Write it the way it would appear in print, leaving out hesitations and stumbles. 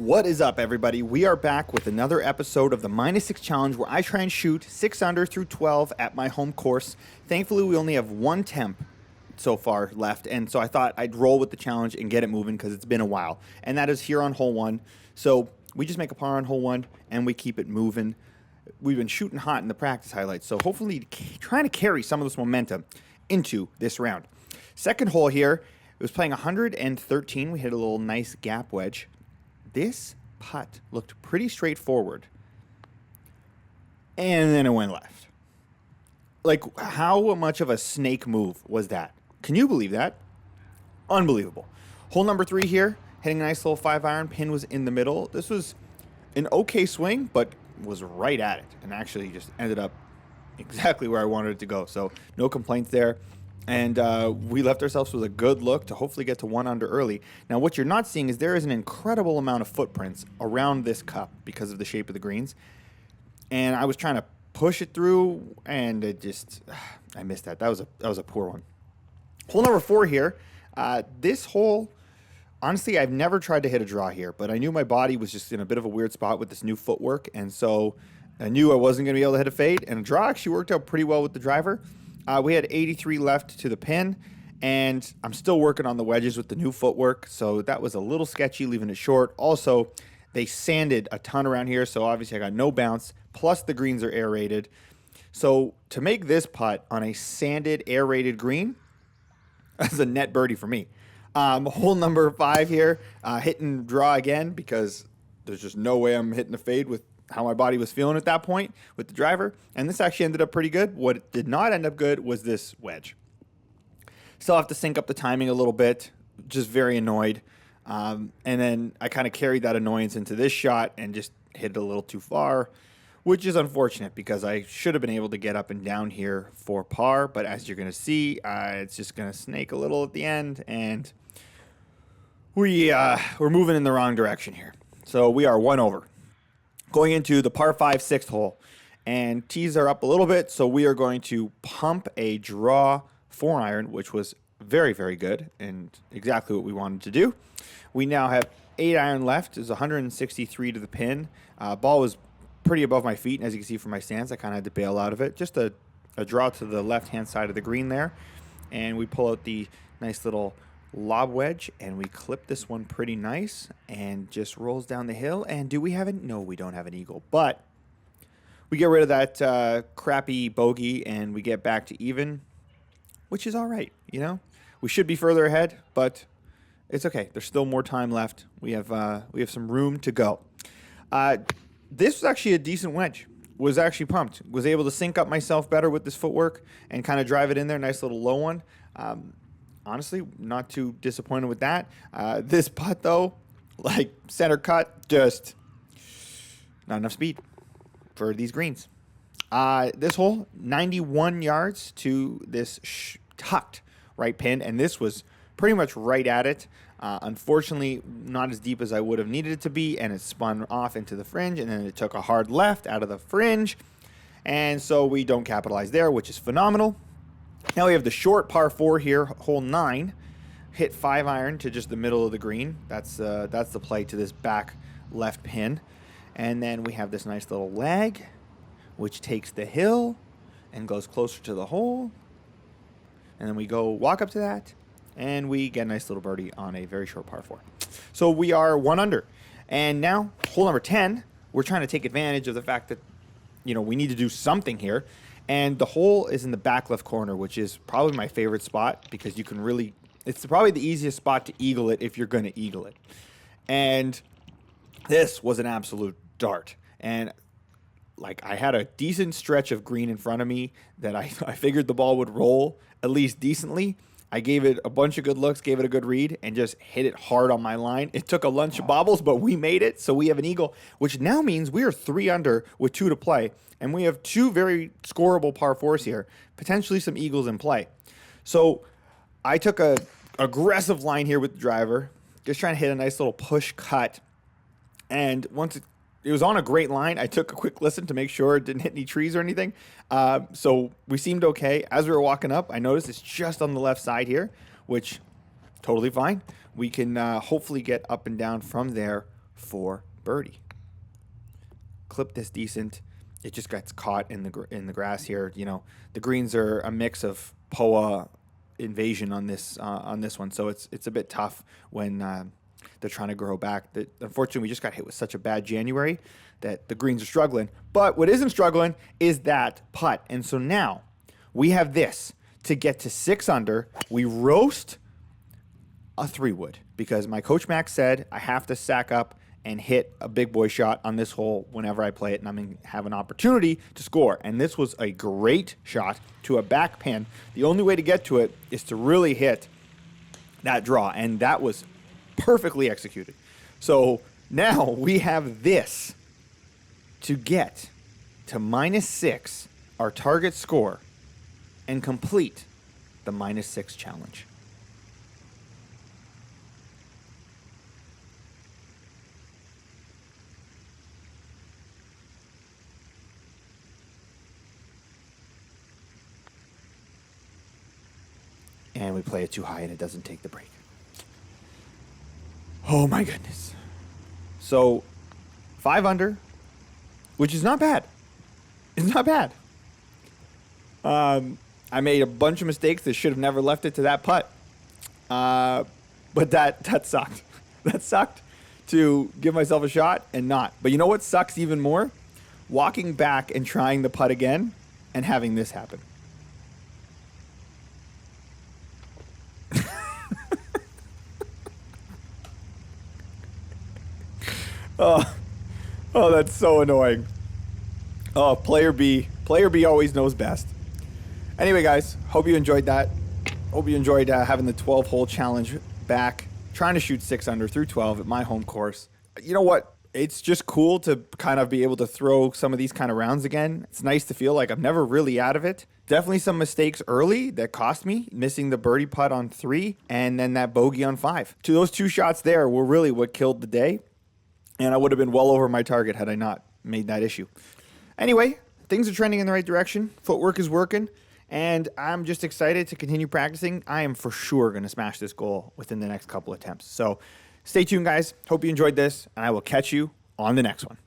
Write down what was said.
What is up, everybody? We are back with another episode of the Minus 6 Challenge where I try and shoot 6 under through 12 at my home course. Thankfully, we only have one temp so far left, and so I thought I'd roll with the challenge and get it moving because it's been a while. And that is here on hole 1. So we just make a par on hole 1 and we keep it moving. We've been shooting hot in the practice highlights, so hopefully trying to carry some of this momentum into this round. Second hole here, it was playing 113. We hit a little nice gap wedge. This putt looked pretty straightforward, and then it went left. Like, how much of a snake move was that? Can you believe that? Unbelievable. Hole number 3 here, hitting a nice little 5-iron. Pin was in the middle. This was an okay swing, but was right at it, and actually just ended up exactly where I wanted it to go. So no complaints there. And we left ourselves with a good look to hopefully get to 1 under early. Now, what you're not seeing is there is an incredible amount of footprints around this cup because of the shape of the greens. And I was trying to push it through, and it just, I missed that. That was a poor one. Hole number 4 here. This hole, honestly, I've never tried to hit a draw here, but I knew my body was just in a bit of a weird spot with this new footwork, and so I knew I wasn't going to be able to hit a fade, and a draw actually worked out pretty well with the driver. We had 83 left to the pin, and I'm still working on the wedges with the new footwork, so that was a little sketchy, leaving it short. Also, they sanded a ton around here, so obviously I got no bounce, plus the greens are aerated. So to make this putt on a sanded, aerated green, that's a net birdie for me. Hole number 5 here, hit and draw again because there's just no way I'm hitting a fade with how my body was feeling at that point with the driver. And this actually ended up pretty good. What did not end up good was this wedge. Still have to sync up the timing a little bit, just very annoyed. And then I kind of carried that annoyance into this shot and just hit it a little too far, which is unfortunate because I should have been able to get up and down here for par. But as you're going to see, it's just going to snake a little at the end, and we're moving in the wrong direction here. So we are 1 over. Going into the par 5 6th hole, and tees are up a little bit, so we are going to pump a draw 4-iron, which was very, very good and exactly what we wanted to do. We now have 8-iron left. There's 163 to the pin. Ball was pretty above my feet, and as you can see from my stance, I kind of had to bail out of it. Just a draw to the left-hand side of the green there, and we pull out the nice little lob wedge, and we clip this one pretty nice and just rolls down the hill. And do we have it? No, we don't have an eagle, but we get rid of that crappy bogey and we get back to even, which is all right. You know, we should be further ahead, but it's okay. There's still more time left. We have some room to go. This was actually a decent wedge. Was actually pumped. Was able to sync up myself better with this footwork and kind of drive it in there. Nice little low one. Honestly, not too disappointed with that. This putt, though, like center cut, just not enough speed for these greens. This hole, 91 yards to this tucked right pin, and this was pretty much right at it. Unfortunately, not as deep as I would have needed it to be, and it spun off into the fringe, and then it took a hard left out of the fringe, and so we don't capitalize there, which is phenomenal. Now we have the short par 4 here, hole 9, hit 5-iron to just the middle of the green. That's the play to this back left pin. And then we have this nice little lag, which takes the hill and goes closer to the hole. And then we go walk up to that, and we get a nice little birdie on a very short par 4. So we are 1 under. And now, hole number 10, we're trying to take advantage of the fact that, you know, we need to do something here. And the hole is in the back left corner, which is probably my favorite spot because you can really, it's probably the easiest spot to eagle it if you're going to eagle it. And this was an absolute dart. And like, I had a decent stretch of green in front of me that I figured the ball would roll at least decently. I gave it a bunch of good looks, gave it a good read, and just hit it hard on my line. It took a lunch of bobbles, but we made it, so we have an eagle, which now means we are 3 under with 2 to play, and we have 2 very scoreable par 4s here, potentially some eagles in play. So I took a aggressive line here with the driver, just trying to hit a nice little push cut, and once it was on a great line. I took a quick listen to make sure it didn't hit any trees or anything. So we seemed okay. As we were walking up, I noticed it's just on the left side here, which totally fine. We can hopefully get up and down from there for birdie. Clip this decent. It just gets caught in the grass here. You know, the greens are a mix of POA invasion on this one, so it's a bit tough when they're trying to grow back. Unfortunately, we just got hit with such a bad January that the greens are struggling. But what isn't struggling is that putt. And so now we have this to get to 6 under. We roast a 3-wood because my coach Max said I have to sack up and hit a big boy shot on this hole whenever I play it, and I'm going to have an opportunity to score. And this was a great shot to a back pin. The only way to get to it is to really hit that draw, and that was perfectly executed. So now we have this to get to -6, our target score, and complete the -6 challenge. And we play it too high and it doesn't take the break. Oh my goodness. So 5 under, which is not bad. It's not bad. I made a bunch of mistakes that should have never left it to that putt. But that sucked. That sucked to give myself a shot and not. But you know what sucks even more? Walking back and trying the putt again and having this happen. Oh, that's so annoying. Oh, player B. Player B always knows best. Anyway, guys, hope you enjoyed that. Hope you enjoyed having the 12-hole challenge back. Trying to shoot 6 under through 12 at my home course. You know what? It's just cool to kind of be able to throw some of these kind of rounds again. It's nice to feel like I'm never really out of it. Definitely some mistakes early that cost me, missing the birdie putt on 3 and then that bogey on 5. Those 2 shots there were really what killed the day. And I would have been well over my target had I not made that issue. Anyway, things are trending in the right direction. Footwork is working. And I'm just excited to continue practicing. I am for sure going to smash this goal within the next couple attempts. So stay tuned, guys. Hope you enjoyed this. And I will catch you on the next one.